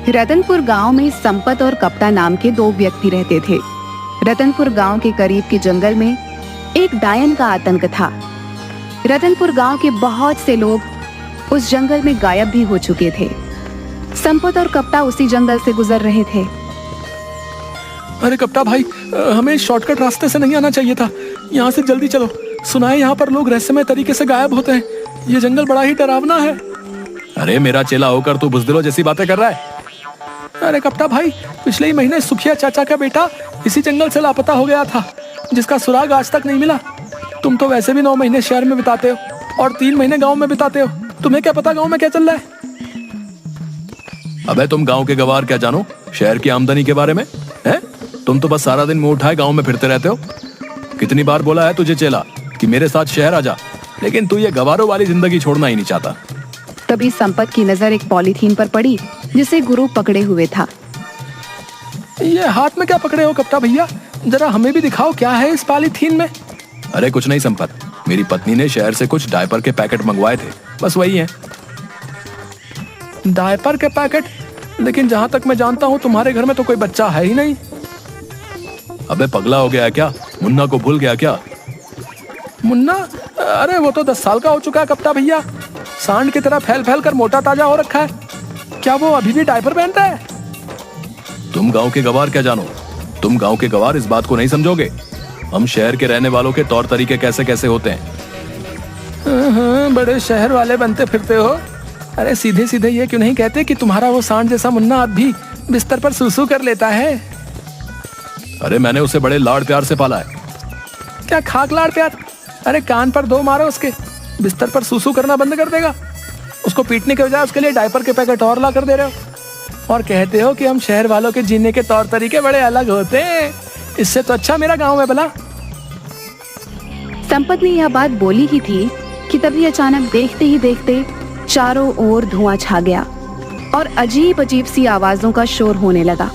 रतनपुर गांव में संपत और कप्ता नाम के दो व्यक्ति रहते थे। रतनपुर गांव के करीब के जंगल में एक डायन का आतंक था। रतनपुर गांव के बहुत से लोग उस जंगल में गायब भी हो चुके थे। संपत और कप्ता उसी जंगल से गुजर रहे थे। अरे कप्ता भाई, हमें शॉर्टकट रास्ते से नहीं आना चाहिए था। यहाँ से जल्दी चलो। सुना है यहाँ पर लोग रहस्यमय तरीके से गायब होते हैं। ये जंगल बड़ा ही डरावना है। अरे मेरा चेला होकर तू बुज़दिलों जैसी बातें कर रहा है। अरे कप्ता भाई, पिछले ही महीने सुखिया चाचा का बेटा इसी जंगल से लापता हो गया था, जिसका सुराग आज तक नहीं मिला। तुम तो वैसे भी 9 महीने शहर में बिताते हो और 3 महीने गांव में बिताते हो। तुम्हें क्या पता गांव में क्या चल रहा है? अबे तुम गांव के गवार क्या जानो शहर की आमदनी के बारे में? हैं? तुम तो बस सारा दिन मुंह उठाए गांव में फिरते रहते हो। कितनी बार बोला है तुझे चेला कि मेरे साथ शहर आ जा, लेकिन तू ये गवारों वाली जिंदगी छोड़ना ही नहीं चाहता। तभी संपत की नजर एक पॉलीथीन पर पड़ी जिसे गुरु पकड़े हुए था। ये हाथ में क्या पकड़े हो कप्ता भैया? जरा हमें भी दिखाओ क्या है इस पॉलीथीन में। अरे कुछ नहीं संपत, मेरी पत्नी ने शहर से कुछ डायपर के पैकेट मंगवाए थे, बस वही है। डायपर के पैकेट? लेकिन जहां तक मैं जानता हूं तुम्हारे घर में तो कोई बच्चा है ही नहीं। अबे पगला हो गया क्या? मुन्ना को भूल गया क्या? मुन्ना? अरे वो तो 10 साल का हो चुका है कप्ता भैया। सांड की तरह फैल फैल कर मोटा ताजा हो रखा है। क्या वो अभी भी डायपर पहनता है? तुम गांव के गवार क्या जानो? तुम गांव के गवार इस बात को नहीं समझोगे। हम शहर के रहने वालों के तौर तरीके कैसे कैसे होते हैं। बड़े शहर वाले बनते फिरते हो। अरे सीधे सीधे ये क्यों नहीं कहते कि तुम्हारा वो सांड जैसा मुन्ना अब भी बिस्तर पर सूसू कर लेता है? अरे मैंने उसे बड़े लाड़ प्यार से पाला है। क्या खाक लाड़ प्यार? अरे कान पर 2 मारो उसके, बिस्तर पर सूसू करना बंद कर देगा। उसको पीटने के बजाय उसके लिए डायपर के पैकेट और ला कर दे रहे हो और कहते हो कि हम शहर वालों के जीने के तौर तरीके बड़े अलग होते हैं। इससे तो अच्छा मेरा गांव में भला। संपत ने यह बात बोली ही थी कि तभी अचानक देखते ही देखते चारों ओर धुआं छा गया और अजीब अजीब सी आवाजों का शोर होने लगा।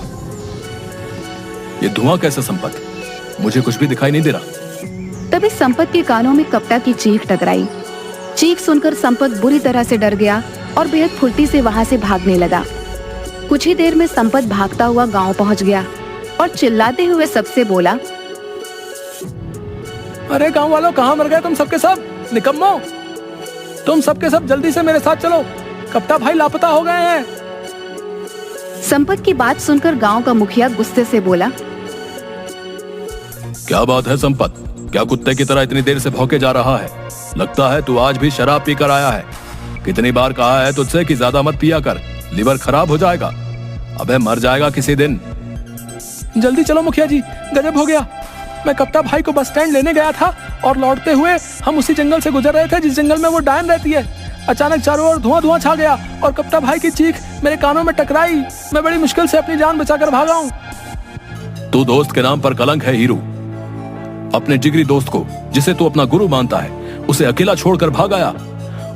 ये धुआं कैसे संपत? मुझे कुछ भी दिखाई नहीं दे रहा। तभी संपत के कानों में कप्ता की चीख टकराई। चीख सुनकर संपत बुरी तरह से डर गया और बेहद फुर्ती से वहां से भागने लगा। कुछ ही देर में संपत भागता हुआ गांव पहुंच गया और चिल्लाते हुए सबसे बोला, अरे गांव वालों, कहां मर गए तुम सबके सब? निकम्मो, तुम सबके सब जल्दी से मेरे साथ चलो, कप्ता भाई लापता हो गए हैं। संपत की बात सुनकर गांव का मुखिया गुस्से से बोला, क्या बात है संपत? क्या कुत्ते की तरह इतनी देर से भौंके जा रहा है? लगता है तू आज भी शराब पीकर आया है। कितनी बार कहा है तुझसे कि ज्यादा मत पिया कर, लिवर खराब हो जाएगा। अबे मर जाएगा किसी दिन। जल्दी चलो मुखिया जी, गजब हो गया। मैं कप्ता भाई को बस स्टैंड लेने गया था और लौटते हुए हम उसी जंगल से गुजर रहे थे जिस जंगल में वो डायन रहती है। अचानक चारों ओर धुआं धुआं छा गया और कप्ता भाई की चीख मेरे कानों में टकराई। मैं बड़ी मुश्किल से अपनी जान बचाकर भागा हूँ। तू दोस्त के नाम पर कलंक है हीरू। अपने जिगरी दोस्त को, जिसे तू अपना गुरु मानता है, उसे अकेला छोड़कर भाग आया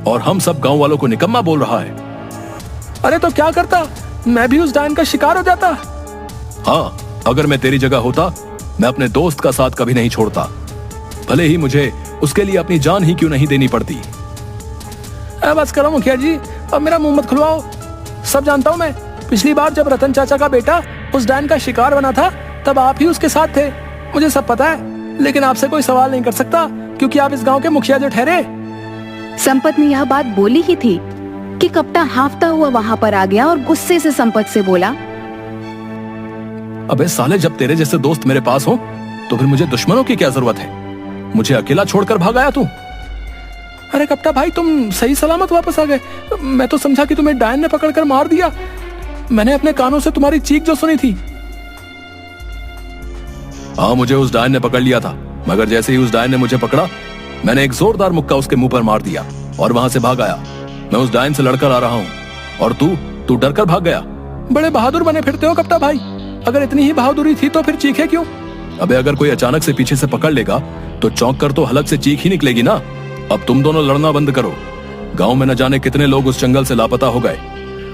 और हम सब गांव वालों को निकम्मा बोल रहा है। अरे तो क्या करता? मैं भी उस डायन का शिकार हो जाता। हाँ, अगर मैं तेरी जगह होता, मैं अपने दोस्त का साथ कभी नहीं छोड़ता, भले ही मुझे उसके लिए अपनी जान ही क्यों नहीं देनी पड़ती। बस करो मुखिया जी, अब मेरा मुंह मत खुलवाओ। सब जानता हूँ मैं। पिछली बार जब रतन चाचा का बेटा उस डायन का शिकार बना था, तब आप ही उसके साथ थे। मुझे सब पता है, लेकिन आपसे कोई सवाल नहीं कर सकता क्योंकि आप इस गांव के मुखिया जो ठहरे। संपत ने यह बात बोली ही थी कि कप्ता हांफता हुआ वहां पर आ गया और गुस्से से संपत से बोला, अबे साले, जब तेरे जैसे दोस्त मेरे पास हो तो फिर मुझे दुश्मनों की क्या जरूरत है? मुझे अकेला छोड़कर भाग आया तू। अरे कप्ता भाई, तुम सही सलामत वापस आ गए। मैं तो समझा कि तुम्हें डायन ने पकड़कर मार दिया। मैंने अपने कानों से तुम्हारी चीख जो सुनी थी। हाँ, मुझे उस डायन ने पकड़ लिया था, मगर जैसे ही उस डायन ने मुझे पकड़ा, मैंने एक जोरदार मुक्का उसके मुंह पर मार दिया और वहां से भाग आया। मैं उस डायन से लड़कर आ रहा हूँ और तू डर कर भाग गया। बड़े बहादुर बने फिरते हो कप्ता भाई। अगर इतनी ही बहादुरी थी तो फिर चीखे क्यों? अबे अगर कोई अचानक से पीछे से पकड़ लेगा तो चौंक कर तो हलक से चीख ही निकलेगी ना। अब तुम दोनों लड़ना बंद करो। गांव में न जाने कितने लोग उस जंगल से लापता हो गए।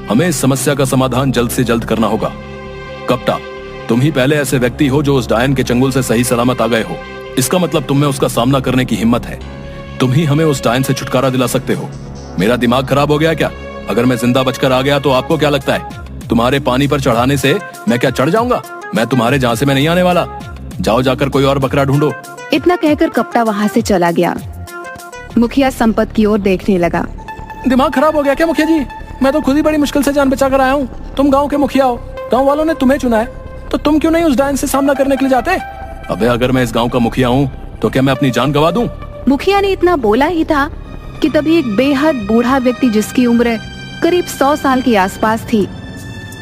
हमें इस समस्या का समाधान जल्द से जल्द करना होगा। कप्ता, तुम ही पहले ऐसे व्यक्ति हो जो उस डायन के चंगुल से सही सलामत आ गए हो। इसका मतलब तुम में उसका सामना करने की हिम्मत है। तुम ही हमें उस डायन से छुटकारा दिला सकते हो। मेरा दिमाग खराब हो गया क्या? अगर मैं जिंदा बचकर आ गया तो आपको क्या लगता है? तुम्हारे पानी पर चढ़ाने से मैं क्या चढ़ जाऊंगा? मैं तुम्हारे झांसे में नहीं आने वाला। जाओ जाकर कोई और बकरा ढूंढो। इतना कहकर कप्ता वहाँ से चला गया। मुखिया संपत की ओर देखने लगा। दिमाग खराब हो गया क्या मुखिया जी? मैं तो खुद ही बड़ी मुश्किल से जान बचा कर आया हूँ। तुम गांव के मुखिया हो, गांव वालों ने तुम्हें चुना है, तो तुम क्यों नहीं उस डायन से सामना करने के लिए जाते? अबे अगर मैं इस गांव का मुखिया हूँ तो क्या मैं अपनी जान गवा दूं? मुखिया ने इतना बोला ही था कि तभी एक बेहद बूढ़ा व्यक्ति जिसकी उम्र करीब 100 साल के आसपास थी,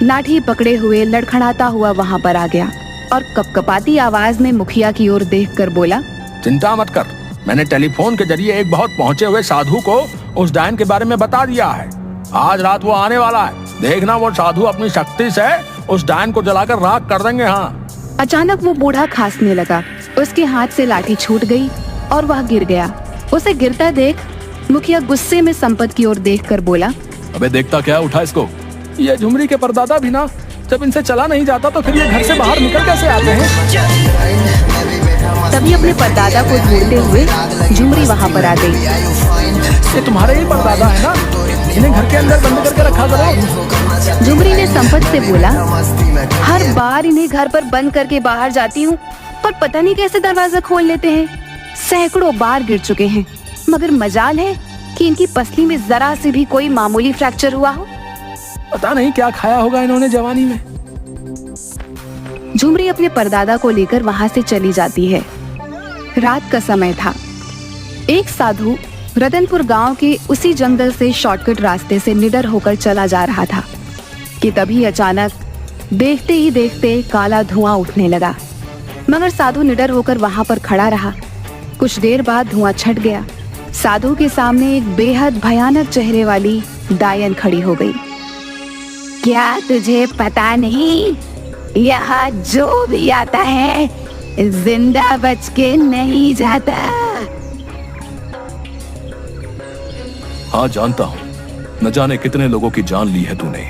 लाठी पकड़े हुए लड़खड़ाता हुआ वहाँ पर आ गया और कपकपाती आवाज में मुखिया की ओर देखकर बोला, चिंता मत कर, मैंने टेलीफोन के जरिए एक बहुत पहुंचे हुए साधु को उस डायन के बारे में बता दिया है। आज रात वो आने वाला है। देखना वो साधु अपनी शक्ति से उस डायन को जलाकर राख कर देंगे। हाँ। अचानक वो बूढ़ा खांसने लगा। उसके हाथ से लाठी छूट गई और वह गिर गया। उसे गिरता देख मुखिया गुस्से में संपत की ओर देखकर बोला, अबे देखता क्या, उठा इसको। ये झुमरी के परदादा भी ना, जब इनसे चला नहीं जाता तो फिर ये घर से बाहर निकल कैसे आते हैं? तभी अपने परदादा को ढूंढते हुए झुमरी वहाँ पर आ गई। ये तुम्हारे ही परदादा है ना? इन्हें घर के अंदर बंद करके रखा करो। झुमरी ने संपत से बोला, हर बार इन्हें घर पर बंद करके बाहर जाती हूँ, पर पता नहीं कैसे दरवाजा खोल लेते हैं। सैकड़ों बार गिर चुके हैं, मगर मजाल है कि इनकी पसली में जरा से भी कोई मामूली फ्रैक्चर हुआ हो। पता नहीं क्या खाया होगा इन्होंने जवानी में। झुमरी अपने परदादा को लेकर वहाँ से चली जाती है। रात का समय था। एक साधु रतनपुर गांव के उसी जंगल से शॉर्टकट रास्ते से निडर होकर चला जा रहा था कि तभी अचानक देखते ही देखते काला धुआं उठने लगा। मगर साधु निडर होकर वहां पर खड़ा रहा। कुछ देर बाद धुआं छट गया। साधु के सामने एक बेहद भयानक चेहरे वाली डायन खड़ी हो गई। क्या तुझे पता नहीं, यहाँ जो भी आता है जिंदा बच के नहीं जाता। हाँ जानता हूँ, न जाने कितने लोगों की जान ली है तूने,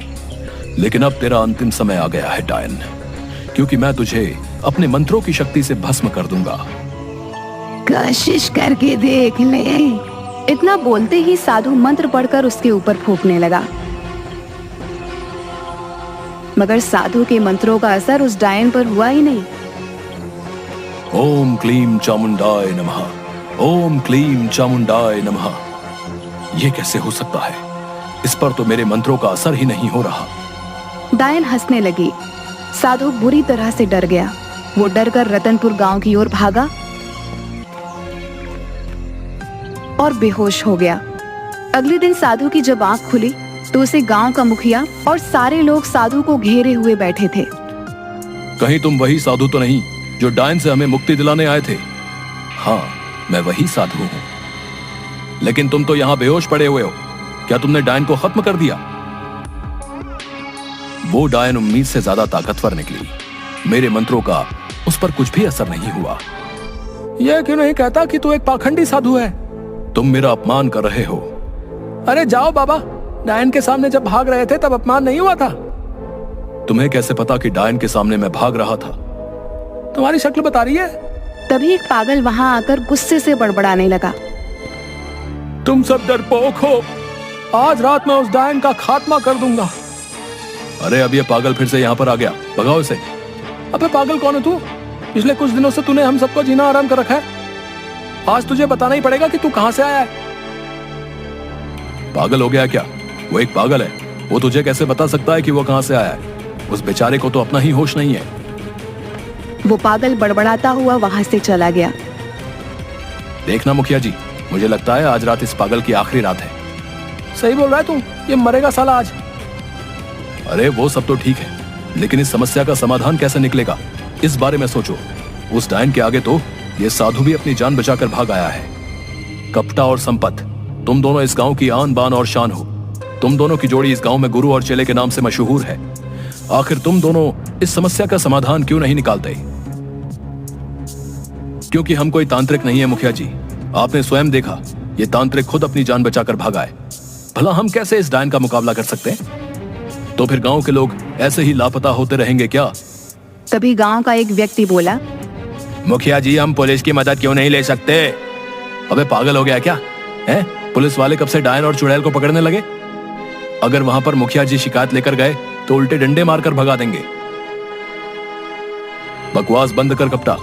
लेकिन अब तेरा अंतिम समय आ गया है डायन, क्योंकि मैं तुझे अपने मंत्रों की शक्ति से भस्म कर दूंगा। कोशिश करके देख ले। इतना बोलते ही साधु मंत्र पढ़कर उसके ऊपर फूंकने लगा। मगर साधु के मंत्रों का असर उस डायन पर हुआ ही नहीं। ओम क्लीम चामुंडाय नमः, ओम क्लीम चामुंडाय नमः। ये कैसे हो सकता है? इस पर तो मेरे मंत्रों का असर ही नहीं हो रहा। डायन हंसने लगी। साधु बुरी तरह से डर गया। वो डर कर रतनपुर गांव की ओर भागा और बेहोश हो गया। अगले दिन साधु की जब आंख खुली तो उसे गांव का मुखिया और सारे लोग साधु को घेरे हुए बैठे थे। कहीं तुम वही साधु तो नहीं जो डायन से हमें मुक्ति दिलाने आए थे? हाँ, मैं वही साधु हूँ। लेकिन तुम तो यहाँ बेहोश पड़े हुए हो। क्या तुमने डायन को खत्म कर दिया? वो डायन उम्मीद से ज्यादा ताकतवर निकली। मेरे मंत्रों का उस पर कुछ भी असर नहीं हुआ। ये क्यों नहीं कहता कि तू एक पाखंडी साधु है? तुम मेरा अपमान कर रहे हो। अरे जाओ बाबा, डायन के सामने जब भाग रहे थे तब अपमान नहीं हुआ था? तुम्हें कैसे पता कि डायन के सामने मैं भाग रहा था? तुम्हारी शक्ल बता रही है। तभी एक पागल वहां आकर गुस्से से बड़बड़ाने लगा। तुम सब डरपोक हो। आज रात मैं उस डायन का खात्मा कर दूंगा। अरे अब ये पागल फिर से यहाँ पर आ गया, भगाओ इसे। अबे पागल कौन है तू? पिछले कुछ दिनों से तूने हम सबको जीना आराम कर रखा है। आज तुझे बताना ही पड़ेगा कि तू कहां से आया है। पागल हो गया क्या? वो एक पागल है, वो तुझे कैसे बता सकता है कि वो कहां से आया है? उस बेचारे को तो अपना ही होश नहीं है। वो पागल बड़बड़ाता हुआ वहां से चला गया। देखना मुखिया जी, मुझे लगता है आज रात इस पागल की आखिरी रात है। सही बोल रहा है तू, ये मरेगा साला आज। अरे वो सब तो ठीक है, लेकिन इस समस्या का समाधान कैसे निकलेगा, इस बारे में सोचो। उस डायन के आगे तो ये साधु भी अपनी जान बचाकर भाग आया है। कपटा और संपत, तुम दोनों इस गांव की आन बान और शान हो। तुम दोनों की जोड़ी इस गांव में गुरु और चेले के नाम से मशहूर है। आखिर तुम दोनों इस समस्या का समाधान क्यों नहीं निकालते? क्योंकि हम कोई तांत्रिक नहीं है मुखिया जी। आपने स्वयं देखा, ये तांत्रिक खुद अपनी जान बचाकर भाग आए। भला हम कैसे इस डायन का मुकाबला कर सकते हैं? तो फिर गांव के लोग ऐसे ही लापता होते रहेंगे क्या? तभी गांव का एक व्यक्ति बोला, मुखिया जी, हम पुलिस की मदद क्यों नहीं ले सकते? अबे पागल हो गया क्या है? पुलिस वाले कब से डायन और चुड़ैल को पकड़ने लगे? अगर वहां पर मुखिया जी शिकायत लेकर गए तो उल्टे डंडे मारकर भगा देंगे। बकवास बंद कर कप्ता।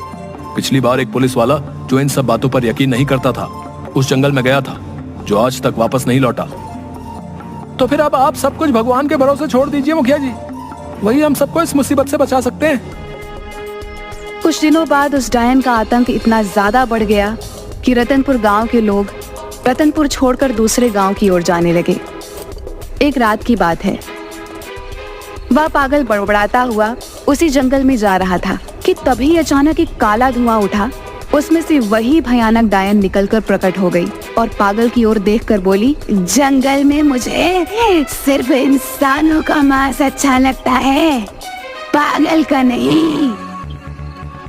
पिछली बार एक पुलिस वाला जो इन सब बातों पर यकीन नहीं करता था उस जंगल में गया था, जो आज तक वापस नहीं लौटा। तो फिर अब आप सब कुछ भगवान के भरोसे छोड़ दीजिए मुखिया जी, वही हम सबको इस मुसीबत से बचा सकते हैं। कुछ दिनों बाद उस डायन का आतंक इतना ज्यादा बढ़ गया कि रतनपुर गांव के लोग रतनपुर छोड़कर दूसरे गांव की ओर जाने लगे। एक रात की बात है, वह पागल बड़बड़ाता हुआ उसी जंगल में जा रहा था कि तभी अचानक एक काला धुआं उठा। उसमें से वही भयानक डायन निकलकर प्रकट हो गई और पागल की ओर देखकर बोली, जंगल में मुझे सिर्फ इंसानों का मांस अच्छा लगता है, पागल का नहीं।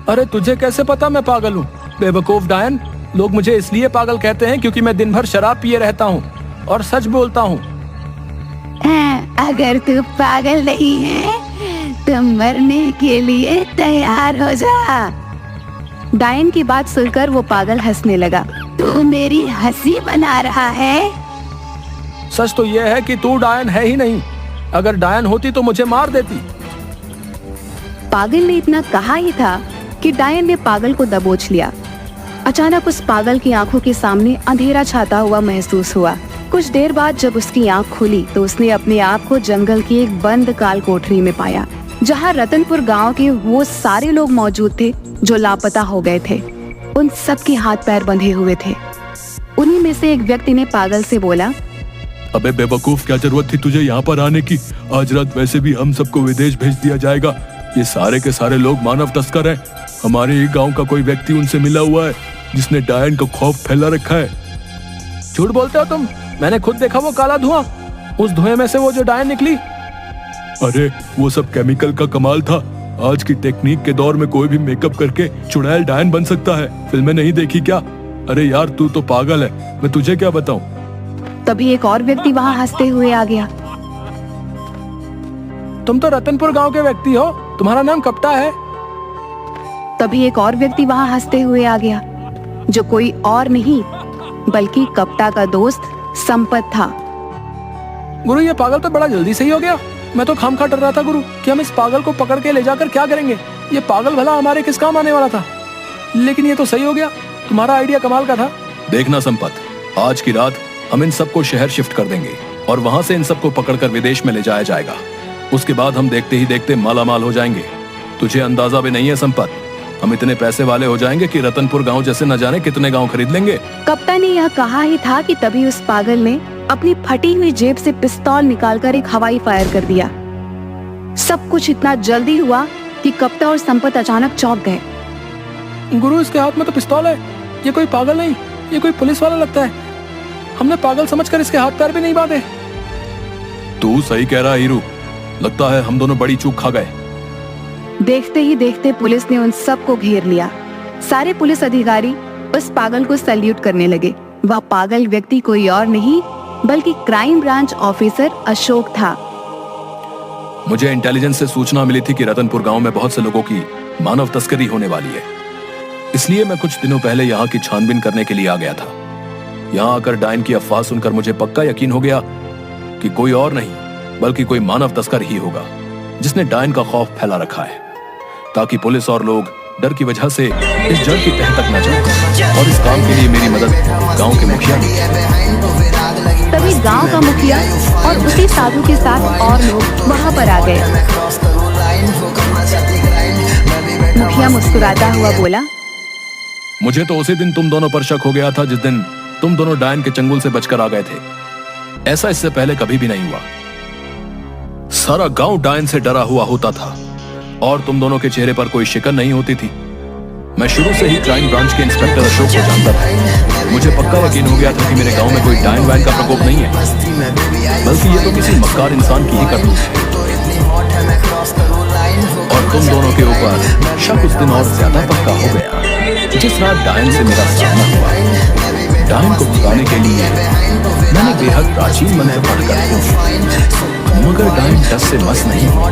अरे तुझे कैसे पता मैं पागल हूँ? बेवकूफ डायन, लोग मुझे इसलिए पागल कहते हैं क्योंकि मैं दिन भर शराब पिए रहता हूँ और सच बोलता हूँ। अगर तू पागल नहीं है तो मरने के लिए तैयार हो जा। डायन की बात सुनकर वो पागल हंसने लगा। तू मेरी हंसी बना रहा है? सच तो ये है कि तू डायन है ही नहीं, अगर डायन होती तो मुझे मार देती। पागल ने इतना कहा ही था कि डायन ने पागल को दबोच लिया। अचानक उस पागल की आंखों के सामने अंधेरा छाता हुआ महसूस हुआ। कुछ देर बाद जब उसकी आंख खुली तो उसने अपने आप को जंगल की एक बंद काल कोठरी में पाया, जहां रतनपुर गांव के वो सारे लोग मौजूद थे जो लापता हो गए थे। उन सब के हाथ पैर बंधे हुए थे। उन्हीं में से एक व्यक्ति ने पागल से बोला, अबे बेवकूफ, क्या जरूरत थी तुझे यहाँ पर आने की? आज रात वैसे भी हम सबको विदेश भेज दिया जाएगा। ये सारे के सारे लोग मानव तस्कर हैं। हमारे ही गांव का कोई व्यक्ति उनसे मिला हुआ है जिसने डायन का खौफ फैला रखा है। झूठ बोलते हो तुम, मैंने खुद देखा वो काला धुआं। उस धुएं में से वो जो डायन निकली। अरे वो सब केमिकल का कमाल था। आज की टेक्निक के दौर में कोई भी मेकअप करके चुड़ैल डायन बन सकता है। फिल्में नहीं देखी क्या? अरे यार तू तो पागल है, मैं तुझे क्या बताऊं। तभी एक और व्यक्ति वहां हंसते हुए आ गया। तुम तो रतनपुर गांव के व्यक्ति हो, तुम्हारा नाम कप्ता है। तभी एक और व्यक्ति वहां हंसते हुए आ गया, जो कोई और नहीं बल्कि कप्ता का दोस्त संपत था। गुरु, ये पागल तो बड़ा जल्दी सही हो गया। मैं तो खामखा डर रहा था गुरु कि हम इस पागल को पकड़ के ले जाकर क्या करेंगे। ये पागल भला हमारे किस काम आने वाला था, लेकिन ये तो सही हो गया। तुम्हारा आइडिया कमाल का था। देखना संपत, आज की रात हम इन सबको शहर शिफ्ट कर देंगे और वहां से इन सबको पकड़कर विदेश में ले जाया जाएगा। उसके बाद हम देखते ही देखते मालामाल हो जाएंगे। तुझे अंदाजा भी नहीं है संपत, हम इतने पैसे वाले हो जाएंगे कि रतनपुर गांव जैसे न जाने कितने गांव खरीद लेंगे। कप्ता ने यह कहा ही था कि तभी उस पागल ने अपनी फटी हुई जेब से पिस्तौल निकालकर एक हवाई फायर कर दिया। सब कुछ इतना जल्दी हुआ कि कप्ता और संपत अचानक चौंक गए। गुरु, इसके हाथ में तो पिस्तौल है। ये कोई पागल नहीं, ये कोई पुलिस वाला लगता है। हमने पागल समझकर इसके हाथ पैर भी नहीं बांधे। तू सही कह रहा है हीरू, लगता है हम दोनों बड़ी चूक खा गए। देखते ही देखते पुलिस ने उन सबको घेर लिया। सारे पुलिस अधिकारी उस पागल को सैल्यूट करने लगे। वह पागल व्यक्ति कोई और नहीं बल्कि क्राइम ब्रांच ऑफिसर अशोक था। मुझे इंटेलिजेंस से सूचना मिली थी कि रतनपुर गांव में बहुत से लोगों की मानव तस्करी होने वाली है, इसलिए मैं कुछ दिनों पहले यहाँ की छानबीन करने के लिए आ गया था। यहाँ आकर डायन की अफवाह सुनकर मुझे पक्का यकीन हो गया कि कोई और नहीं बल्कि कोई मानव तस्कर ही होगा जिसने डायन का खौफ फैला रखा है, ताकि पुलिस और लोग डर की वजह से इस जड़ की तह तक न जाएं। और इस काम के लिए मेरी मदद गांव के मुखिया ने। तभी गांव का मुखिया और उसी साधु के साथ और लोग वहां पर आ गए। मुखिया मुस्कुराता हुआ बोला, मुझे तो उसी दिन तुम दोनों पर शक हो गया था जिस दिन तुम दोनों डायन के चंगुल से बचकर आ गए थे। ऐसा इससे पहले कभी भी नहीं हुआ। सारा गांव डायन से डरा हुआ होता था और तुम दोनों के चेहरे पर कोई शिकन नहीं होती थी। मैं शुरू से ही क्राइम ब्रांच के इंस्पेक्टर अशोक को जानता था। मुझे पक्का यकीन हो गया था कि मेरे गांव में कोई डायन वायन का प्रकोप नहीं है, बल्कि ये तो किसी मक्कार इंसान की ही करतूत है। और तुम दोनों के ऊपर शक उस दिन और ज्यादा पक्का हो गया जिस रात डायन से मेरा सामना हुआ। डायन को भगाने के लिए मैंने बेहद प्राचीन मंत्र पढ़कर, मगर डायन डस से मस नहीं हुआ।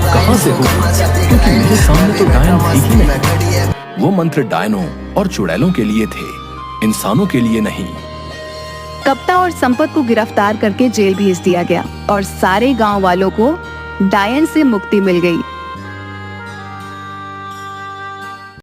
कहां से हो, क्योंकि मेरे सामने तो डायन थी ही नहीं। वो मंत्र डायनों और चुड़ैलों के लिए थे, इंसानों के लिए नहीं। कप्ता और संपत को गिरफ्तार करके जेल भेज दिया गया और सारे गांव वालों को डायन से मुक्ति मिल गई।